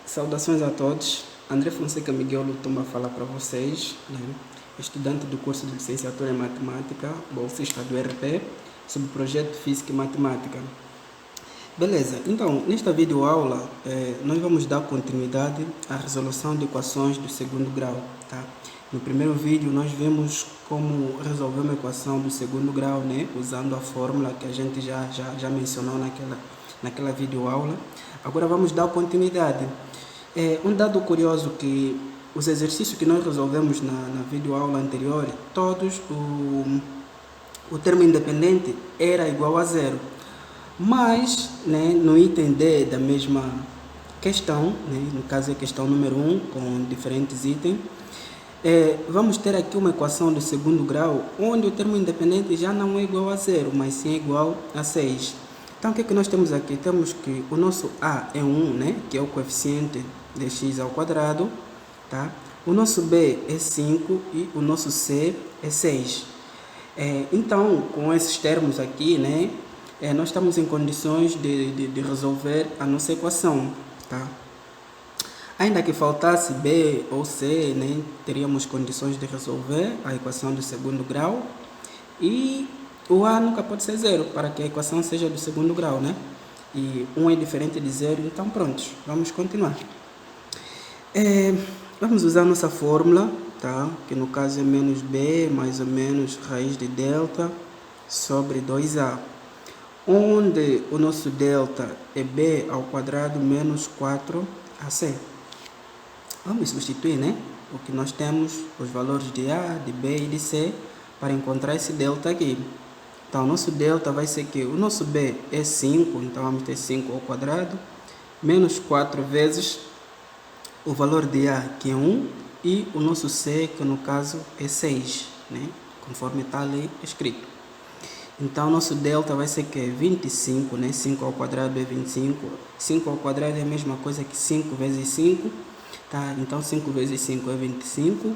Saudações a todos. André Fonseca Miguel Lutumba a falar para vocês, né? Estudante do curso de Licenciatura em Matemática, bolsista do RP, sobre o projeto Física e Matemática. Beleza, então, nesta videoaula, nós vamos dar continuidade à resolução de equações do segundo grau, tá? No primeiro vídeo, nós vimos como resolver uma equação do segundo grau, né? Usando a fórmula que a gente já mencionou naquela videoaula. Agora vamos dar continuidade. Um dado curioso que os exercícios que nós resolvemos na videoaula anterior, todos o termo independente era igual a zero. Mas, né, no item D da mesma questão, né, no caso é a questão número 1, com diferentes itens, vamos ter aqui uma equação do segundo grau, onde o termo independente já não é igual a zero, mas sim é igual a 6. Então, o que é que nós temos aqui? Temos que o nosso A é 1, né, que é o coeficiente de x ao quadrado, tá? O nosso B é 5 e o nosso C é 6. Então, com esses termos aqui, né, nós estamos em condições de resolver a nossa equação, tá? Ainda que faltasse B ou C, né, teríamos condições de resolver a equação do segundo grau. E o A nunca pode ser zero, para que a equação seja do segundo grau, né? E 1 é diferente de zero, então pronto, vamos continuar. Vamos usar nossa fórmula, tá? Que no caso é menos B mais ou menos raiz de delta sobre 2A. Onde o nosso delta é B ao quadrado menos 4AC. Vamos substituir, né? O que nós temos, os valores de A, de B e de C, para encontrar esse delta aqui. Então, o nosso delta vai ser que o nosso B é 5, então vamos ter 5 ao quadrado, menos 4 vezes o valor de A, que é 1, e o nosso C, que no caso é 6, né? Conforme está ali escrito. Então, nosso delta vai ser que 25, né? 5 ao quadrado é 25. 5 ao quadrado é a mesma coisa que 5 vezes 5, tá? Então, 5 vezes 5 é 25,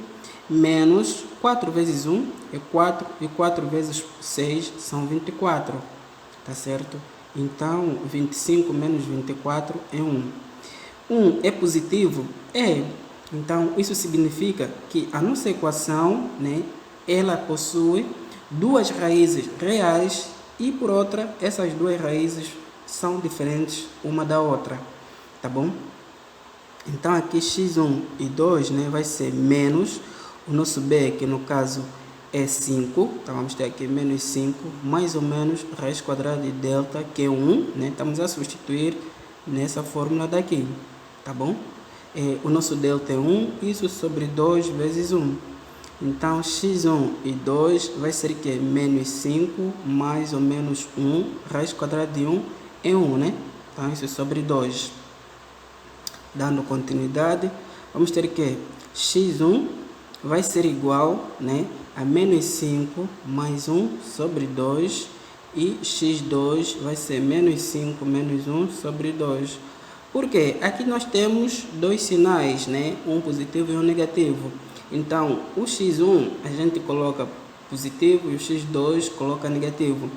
menos 4 vezes 1 é 4, e 4 vezes 6 são 24, tá certo? Então, 25 menos 24 é 1. 1 é positivo? É. Então, isso significa que a nossa equação, né, ela possui duas raízes reais e, por outra, essas duas raízes são diferentes uma da outra, tá bom? Então, aqui x1 e 2, né, vai ser menos o nosso b, que no caso é 5, então vamos ter aqui menos 5, mais ou menos raiz quadrada de delta, que é 1, né, estamos a substituir nessa fórmula daqui, tá bom? O nosso delta é 1, isso sobre 2 vezes 1. Então, x1 e 2 vai ser que menos 5 mais ou menos 1, raiz quadrada de 1 é 1, né? Então, isso é sobre 2. Dando continuidade, vamos ter que x1 vai ser igual, né, a menos 5 mais 1 sobre 2, e x2 vai ser menos 5 menos 1 sobre 2. Por quê? Aqui nós temos dois sinais, né, um positivo e um negativo. Então, o x1 a gente coloca positivo e o x2 coloca negativo.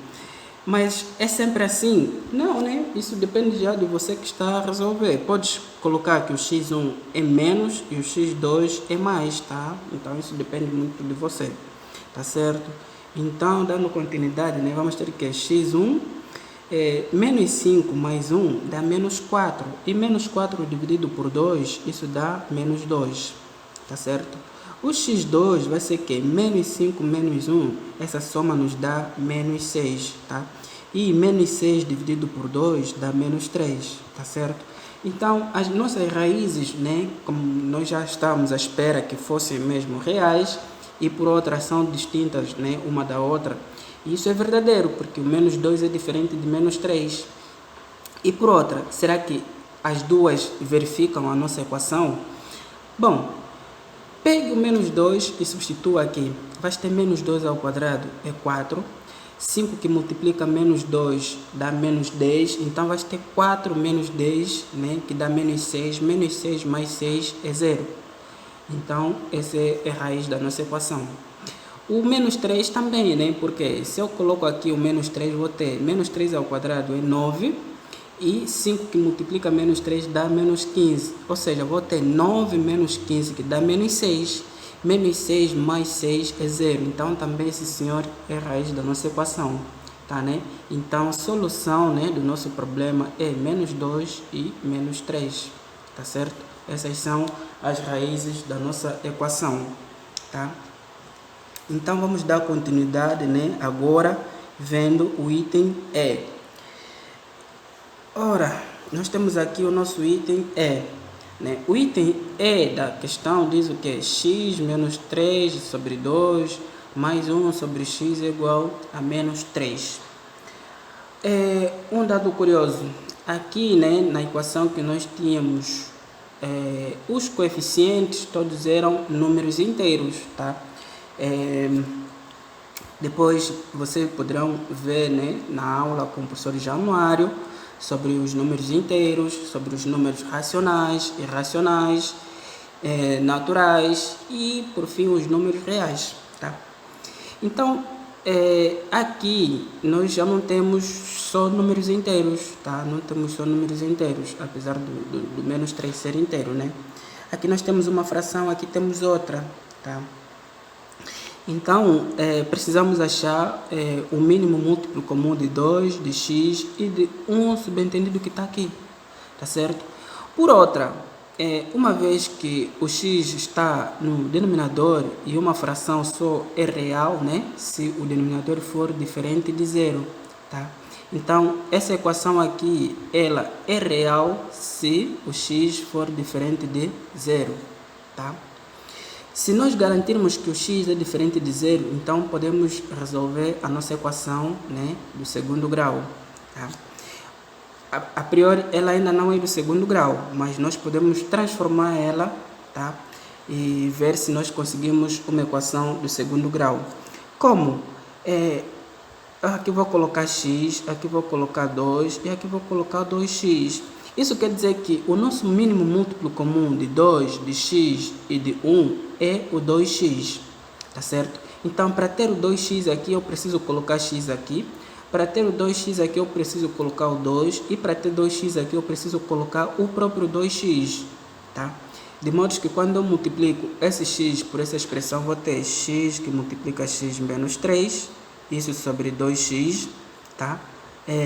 Mas é sempre assim? Não, né? Isso depende já de você que está a resolver. Podes colocar que o x1 é menos e o x2 é mais, tá? Então, isso depende muito de você, tá certo? Então, dando continuidade, né, vamos ter que x1 menos 5 mais 1 dá menos 4. E menos 4 dividido por 2, isso dá menos 2, tá certo? O x2 vai ser que menos 5 menos 1, essa soma nos dá menos 6, tá? E menos 6 dividido por 2 dá menos 3, tá certo? Então, as nossas raízes, né, como nós já estávamos à espera que fossem mesmo reais, e por outra são distintas, né, uma da outra, isso é verdadeiro, porque o menos 2 é diferente de menos 3. E por outra, será que as duas verificam a nossa equação? Bom, pegue o menos 2 e substitua aqui. Vai ter menos 2 ao quadrado é 4. 5 que multiplica menos 2 dá menos 10. Então, vai ter 4 menos 10, né, que dá menos 6. Menos 6 mais 6 é 0. Então, essa é a raiz da nossa equação. O menos 3 também, né? Porque se eu coloco aqui o menos 3, vou ter menos 3 ao quadrado é 9. e 5 que multiplica menos 3 dá menos 15. Ou seja, vou ter 9 menos 15 que dá menos 6. Menos 6 mais 6 é 0. Então, também esse senhor é a raiz da nossa equação. Tá, né? Então, a solução, né, do nosso problema é menos 2 e menos 3. Tá certo? Essas são as raízes da nossa equação. Tá? Então, vamos dar continuidade, né, agora vendo o item E. Ora, nós temos aqui o nosso item E. Né? O item E da questão diz o que? X menos 3 sobre 2 mais 1 sobre x é igual a menos 3. Um dado curioso. Aqui, né, na equação que nós tínhamos, os coeficientes todos eram números inteiros. Tá? Depois vocês poderão ver, né, na aula com o professor Januário sobre os números inteiros, sobre os números racionais, irracionais, naturais e, por fim, os números reais. Tá? Então, aqui nós já não temos só números inteiros, tá? Não temos só números inteiros, apesar do menos 3 ser inteiro, né? Aqui nós temos uma fração, aqui temos outra, tá? Então, precisamos achar o mínimo múltiplo comum de 2, de x e de 1 subentendido que está aqui, tá certo? Por outra, uma vez que o x está no denominador e uma fração só é real, né? Se o denominador for diferente de zero, tá? Então, essa equação aqui, ela é real se o x for diferente de zero, tá? Se nós garantirmos que o x é diferente de zero, então podemos resolver a nossa equação, né, do segundo grau. Tá? A priori, ela ainda não é do segundo grau, mas nós podemos transformar ela, tá, e ver se nós conseguimos uma equação do segundo grau. Como? Aqui vou colocar x, aqui vou colocar 2 e aqui vou colocar 2x. Isso quer dizer que o nosso mínimo múltiplo comum de 2, de x e de 1 é o 2x, tá certo? Então, para ter o 2x aqui, eu preciso colocar x aqui. Para ter o 2x aqui, eu preciso colocar o 2. E para ter 2x aqui, eu preciso colocar o próprio 2x, tá? De modo que quando eu multiplico esse x por essa expressão, vou ter x que multiplica x menos 3, isso sobre 2x, tá?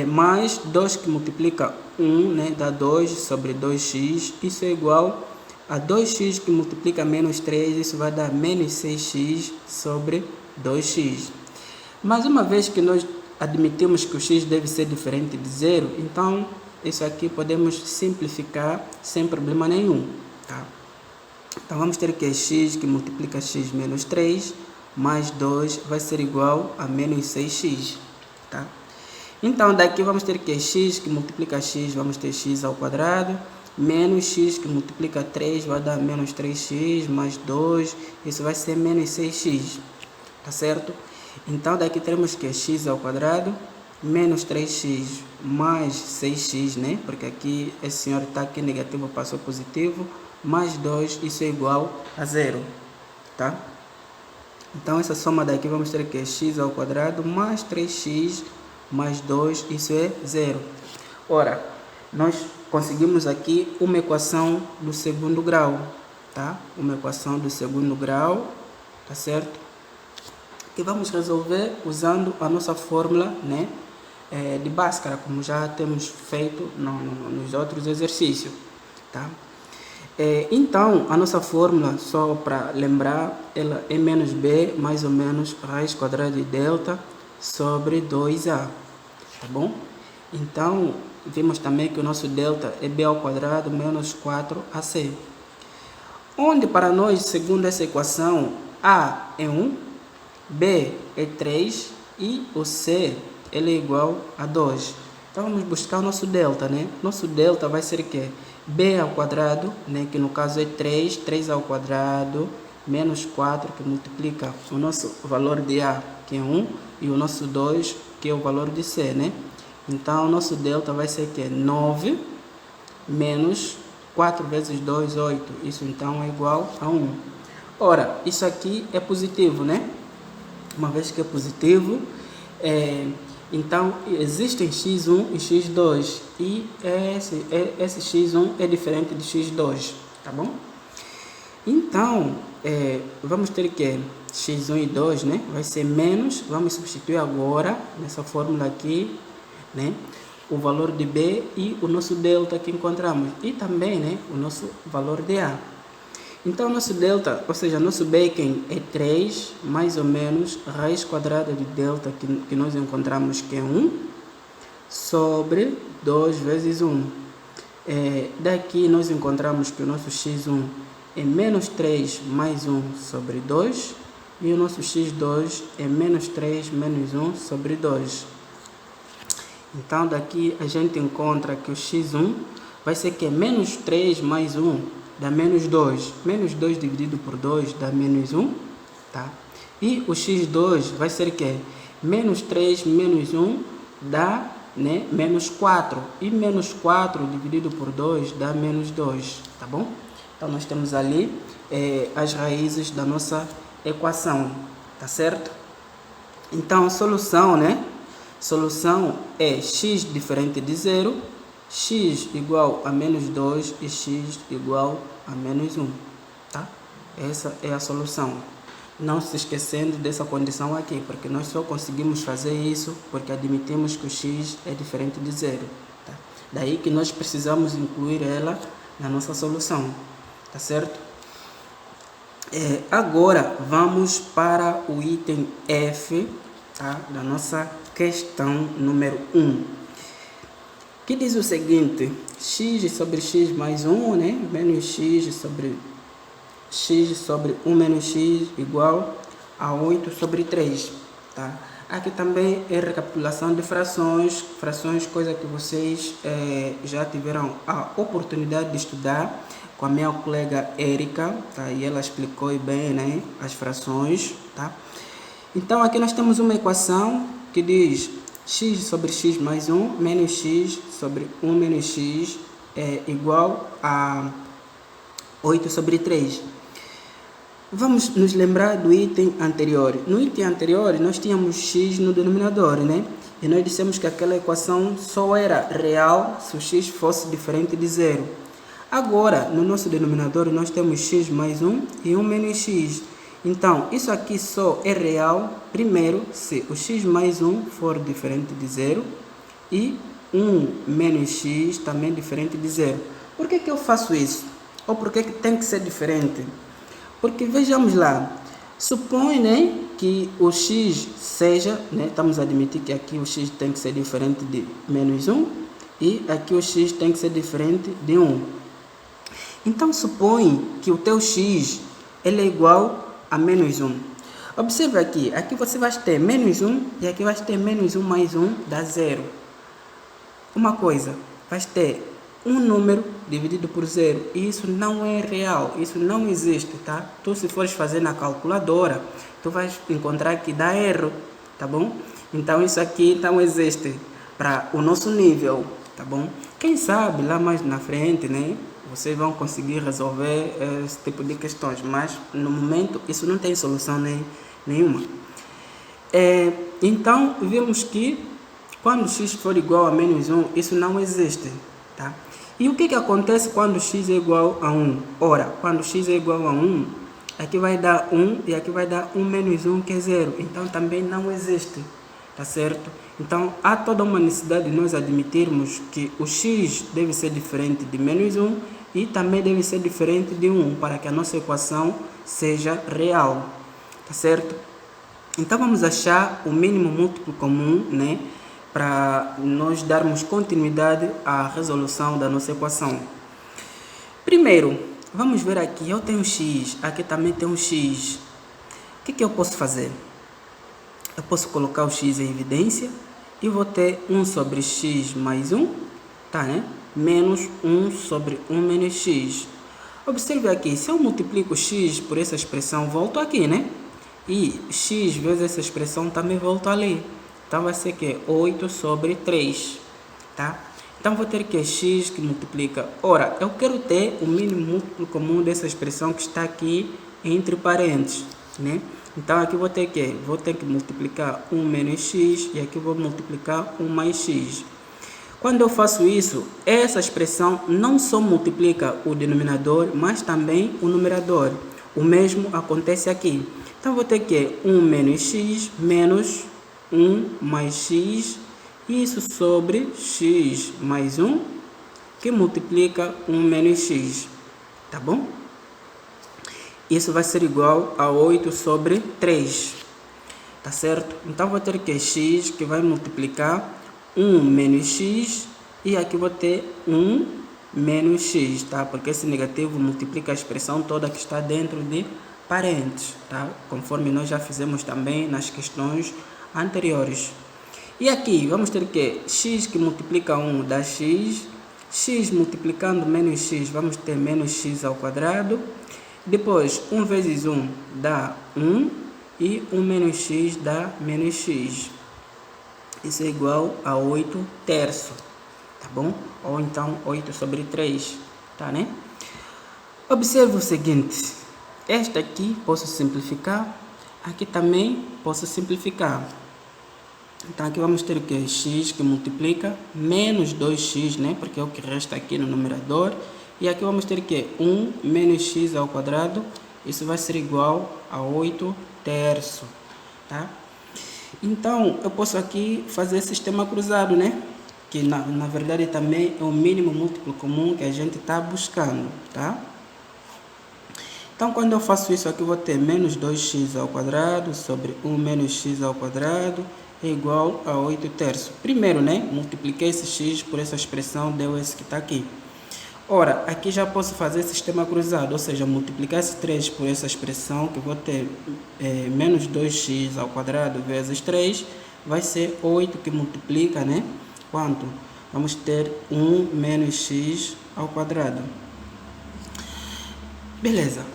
Mais 2 que multiplica 1, né, dá 2 sobre 2x, isso é igual a 2x que multiplica menos 3, isso vai dar menos 6x sobre 2x. Mas uma vez que nós admitimos que o x deve ser diferente de zero, então isso aqui podemos simplificar sem problema nenhum. Tá? Então vamos ter que x que multiplica x menos 3 mais 2 vai ser igual a menos 6x. Tá? Então, daqui vamos ter que x que multiplica x, vamos ter x ao quadrado, menos x que multiplica 3 vai dar menos 3x, mais 2, isso vai ser menos 6x, tá certo? Então, daqui teremos que x ao quadrado, menos 3x, mais 6x, né? Porque aqui esse senhor está aqui negativo, passou positivo, mais 2, isso é igual a 0, tá? Então, essa soma daqui vamos ter que x ao quadrado, mais 3x, mais 2, isso é 0. Ora, nós conseguimos aqui uma equação do segundo grau, tá? Uma equação do segundo grau, tá certo? E vamos resolver usando a nossa fórmula, né, de Bhaskara, como já temos feito nos outros exercícios, tá? Então, a nossa fórmula, só para lembrar, ela é menos b mais ou menos raiz quadrada de delta sobre 2a, tá bom? Então, vimos também que o nosso delta é b ao quadrado menos 4ac. Onde para nós, segundo essa equação, a é 1, b é 3 e o c ele é igual a 2. Então, vamos buscar o nosso delta, né? Nosso delta vai ser o quê? B ao quadrado, né? Que no caso é 3, 3 ao quadrado, menos 4, que multiplica o nosso valor de A, que é 1, e o nosso 2, que é o valor de C, né? Então, o nosso delta vai ser que é 9 menos 4 vezes 2, 8. Isso, então, é igual a 1. Ora, isso aqui é positivo, né? Uma vez que é positivo, Então, existem x1 e x2 e esse x1 é diferente de x2, tá bom? Então, vamos ter que x1 e 2, né? Vai ser menos, vamos substituir agora, nessa fórmula aqui, né? O valor de B e o nosso delta que encontramos. E também, né? O nosso valor de A. Então, nosso delta, ou seja, nosso bacon é 3, mais ou menos, raiz quadrada de delta que nós encontramos que é 1, sobre 2 vezes 1. Daqui nós encontramos que o nosso x1 é menos 3 mais 1 sobre 2, e o nosso x2 é menos 3 menos 1 sobre 2. Então, daqui a gente encontra que o x1 vai ser que menos 3 mais 1 dá menos 2. Menos 2 dividido por 2 dá menos 1, tá? E o x2 vai ser que menos 3 menos 1 dá, né, menos 4. E menos 4 dividido por 2 dá menos 2, tá bom? Então, nós temos ali as raízes da nossa equação, tá certo? Então, solução, né? Solução é x diferente de 0, x igual a menos 2 e x igual a menos 1, tá? Essa é a solução. Não se esquecendo dessa condição aqui, porque nós só conseguimos fazer isso porque admitimos que o x é diferente de 0, tá? Daí que nós precisamos incluir ela na nossa solução, tá certo? Agora vamos para o item F, tá? Da nossa questão número 1, que diz o seguinte: x sobre x mais 1, né? Menos x sobre 1 menos x igual a 8 sobre 3, tá? Aqui também é recapitulação de frações, coisa que vocês já tiveram a oportunidade de estudar com a minha colega Érica, tá? E ela explicou bem, né, as frações, tá? Então, aqui nós temos uma equação que diz x sobre x mais 1 menos x sobre 1 menos x é igual a 8 sobre 3. Vamos nos lembrar do item anterior. No item anterior, nós tínhamos x no denominador, né? E nós dissemos que aquela equação só era real se o x fosse diferente de 0. Agora, no nosso denominador, nós temos x mais 1 e 1 menos x. Então, isso aqui só é real, primeiro, se o x mais 1 for diferente de 0 e 1 menos x também diferente de 0. Por que eu faço isso? Ou por que tem que ser diferente? Porque, vejamos lá, supõe, né, que o x seja, né, estamos a admitir que aqui o x tem que ser diferente de menos 1 e aqui o x tem que ser diferente de 1. Então, supõe que o teu x ele é igual a menos 1. Observe aqui, você vai ter menos 1 e aqui vai ter menos 1 mais 1 dá 0. Uma coisa, vai ter um número dividido por 0 e isso não é real, isso não existe, tá? Tu, se fores fazer na calculadora, tu vais encontrar que dá erro, tá bom? Então, isso aqui não existe para o nosso nível, tá bom? Quem sabe lá mais na frente, né, vocês vão conseguir resolver esse tipo de questões, mas no momento isso não tem solução nenhuma. Então, vimos que quando x for igual a menos 1, isso não existe, tá? E o que acontece quando x é igual a 1? Ora, quando x é igual a 1, aqui vai dar 1 e aqui vai dar 1 menos 1, que é 0. Então, também não existe, tá certo? Então, há toda uma necessidade de nós admitirmos que o x deve ser diferente de menos 1 e também deve ser diferente de 1 para que a nossa equação seja real, tá certo? Então, vamos achar o mínimo múltiplo comum, né, para nós darmos continuidade à resolução da nossa equação. Primeiro, vamos ver aqui, eu tenho x, aqui também tem um x. O que eu posso fazer? Eu posso colocar o x em evidência e vou ter 1 sobre x mais 1, tá, né? Menos 1 sobre 1 menos x. Observe aqui, se eu multiplico x por essa expressão, volto aqui, né? E x vezes essa expressão também volto ali. Então, vai ser que 8 sobre 3, tá? Então, vou ter que x que multiplica. Ora, eu quero ter o mínimo múltiplo comum dessa expressão que está aqui entre parênteses, né? Então aqui vou ter que multiplicar 1 menos x e aqui vou multiplicar 1 mais x. Quando eu faço isso, essa expressão não só multiplica o denominador, mas também o numerador. O mesmo acontece aqui. Então vou ter que 1 menos x menos 1 mais x, isso sobre x mais 1, que multiplica 1 menos x, tá bom? Isso vai ser igual a 8 sobre 3, tá certo? Então vou ter que x que vai multiplicar 1 menos x e aqui vou ter 1 menos x, tá? Porque esse negativo multiplica a expressão toda que está dentro de parênteses, tá? Conforme nós já fizemos também nas questões anteriores. E aqui vamos ter que x que multiplica 1 dá x, x multiplicando menos x, vamos ter menos x ao quadrado. Depois 1 vezes 1 dá 1 e 1 menos x dá menos x. Isso é igual a 8 terços, tá bom? Ou então 8 sobre 3, tá, né? Observe o seguinte, esta aqui posso simplificar, aqui também posso simplificar. Então aqui vamos ter o que? X que multiplica menos 2x, né? Porque é o que resta aqui no numerador. E aqui vamos ter que 1 menos x ao quadrado, isso vai ser igual a 8 terços, tá? Então, eu posso aqui fazer sistema cruzado, né? Que na verdade também é o mínimo múltiplo comum que a gente está buscando, tá? Então, quando eu faço isso aqui, eu vou ter menos 2x ao quadrado sobre 1 menos x ao quadrado é igual a 8 terços. Primeiro, né? Multipliquei esse x por essa expressão, deu esse que está aqui. Ora, aqui já posso fazer sistema cruzado, ou seja, multiplicar esse 3 por essa expressão, que eu vou ter menos 2x ao quadrado vezes 3, vai ser 8 que multiplica, né? Quanto? Vamos ter 1 menos x ao quadrado. Beleza.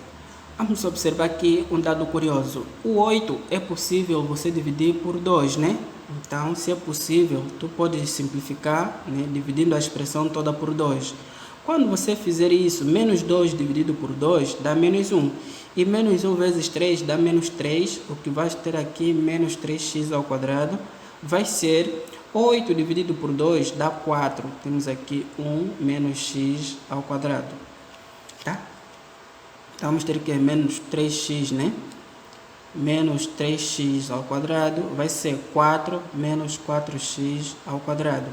Vamos observar aqui um dado curioso. O 8 é possível você dividir por 2, né? Então, se é possível, tu pode simplificar, né? Dividindo a expressão toda por 2. Quando você fizer isso, menos 2 dividido por 2 dá menos 1. E menos 1 vezes 3 dá menos 3. O que vai ter aqui, menos 3x ao quadrado, vai ser 8 dividido por 2 dá 4. Temos aqui 1 menos x ao quadrado. Tá? Então vamos ter que menos 3x, né? Menos 3x ao quadrado vai ser 4 menos 4x ao quadrado.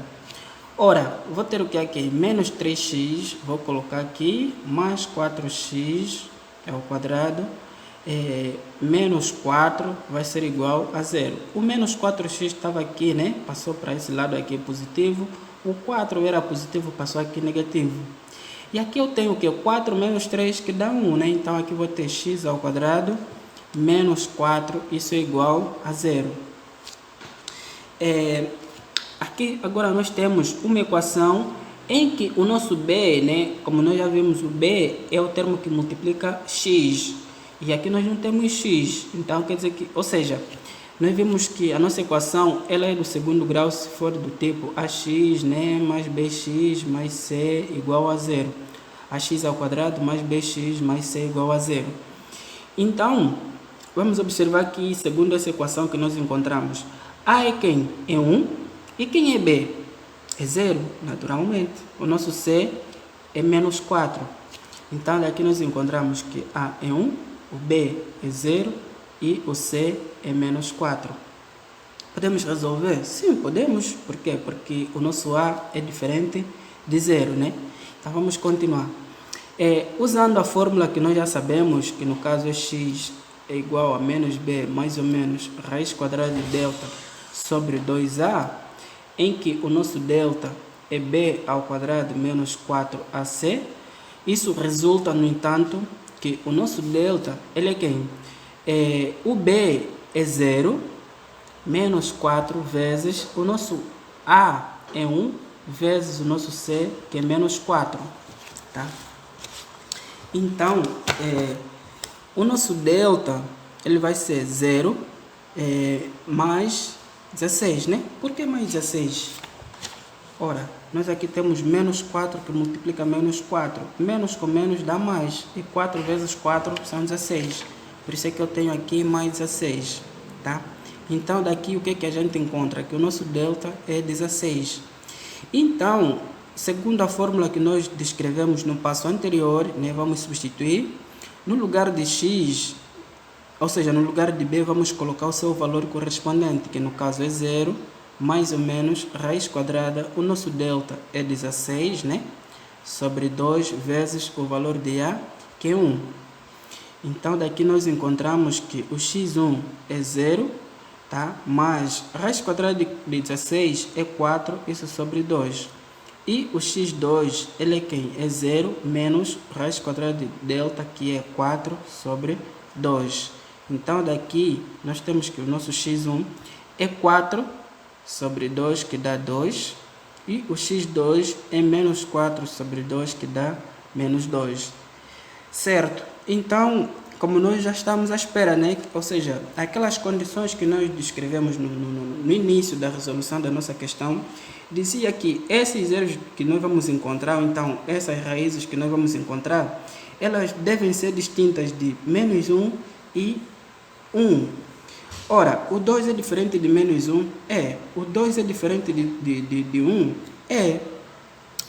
Ora, vou ter o que aqui? Menos 3x, vou colocar aqui, mais 4x ao quadrado, menos 4 vai ser igual a 0. O menos 4x estava aqui, né? Passou para esse lado aqui positivo. O 4 era positivo, passou aqui negativo. E aqui eu tenho o que? 4 menos 3 que dá 1, né? Então aqui vou ter x ao quadrado, menos 4, isso é igual a 0. Aqui agora nós temos uma equação em que o nosso b, né, como nós já vimos, o b é o termo que multiplica x. E aqui nós não temos x. Então quer dizer que, ou seja, nós vimos que a nossa equação ela é do segundo grau se for do tipo ax, né, mais bx mais c igual a 0. Ax ao quadrado mais bx mais c igual a 0. Então, vamos observar que segundo essa equação que nós encontramos, a é quem? É 1. E quem é B? É 0, naturalmente. O nosso C é menos 4. Então, daqui nós encontramos que A é 1, o B é 0 e o C é menos 4. Podemos resolver? Sim, podemos. Por quê? Porque o nosso A é diferente de 0, né? Então, vamos continuar. Usando a fórmula que nós já sabemos, que no caso é x é igual a menos B mais ou menos raiz quadrada de delta sobre 2A, em que o nosso delta é b ao quadrado menos 4ac. Isso resulta, no entanto, que o nosso delta, ele é quem? O b é 0, menos 4 vezes o nosso a é 1, vezes o nosso c, que é menos 4. Tá? Então, o nosso delta, ele vai ser 0 mais 16, né? Por que mais 16? Ora, nós aqui temos menos 4 que multiplica menos 4. Menos com menos dá mais. E 4 vezes 4 são 16. Por isso é que eu tenho aqui mais 16, tá? Então, daqui o que, que a gente encontra? Que o nosso delta é 16. Então, segundo a fórmula que nós descrevemos no passo anterior, né, vamos substituir. No lugar de x, ou seja, no lugar de b, vamos colocar o seu valor correspondente, que no caso é 0, mais ou menos, raiz quadrada. O nosso delta é 16, né? Sobre 2 vezes o valor de a, que é 1. Então, daqui nós encontramos que o x1 é 0, tá? Mas raiz quadrada de 16 é 4, isso sobre 2. E o x2, ele é quem? É 0 menos raiz quadrada de delta, que é 4 sobre 2. Então, daqui nós temos que o nosso x1 é 4 sobre 2, que dá 2. E o x2 é menos 4 sobre 2, que dá menos 2. Certo? Então, como nós já estamos à espera, né? Ou seja, aquelas condições que nós descrevemos no início da resolução da nossa questão, dizia que esses zeros que nós vamos encontrar, ou então essas raízes que nós vamos encontrar, elas devem ser distintas de menos 1 e 1. Ora, o 2 é diferente de menos 1? É. O 2 é diferente de 1? É.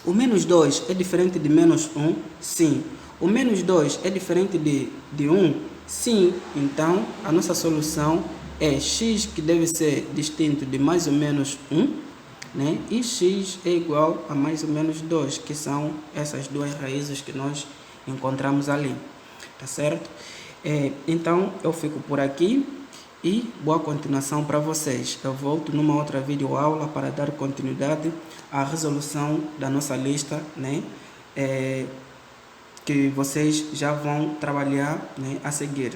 O menos 2 é diferente de menos 1? Sim. O menos 2 é diferente de 1? Sim. Então, a nossa solução é x, que deve ser distinto de mais ou menos 1, né? E x é igual a mais ou menos 2, que são essas duas raízes que nós encontramos ali. Tá certo? Então, eu fico por aqui. E boa continuação para vocês. Eu volto numa outra videoaula para dar continuidade à resolução da nossa lista, né? Que vocês já vão trabalhar, né, a seguir.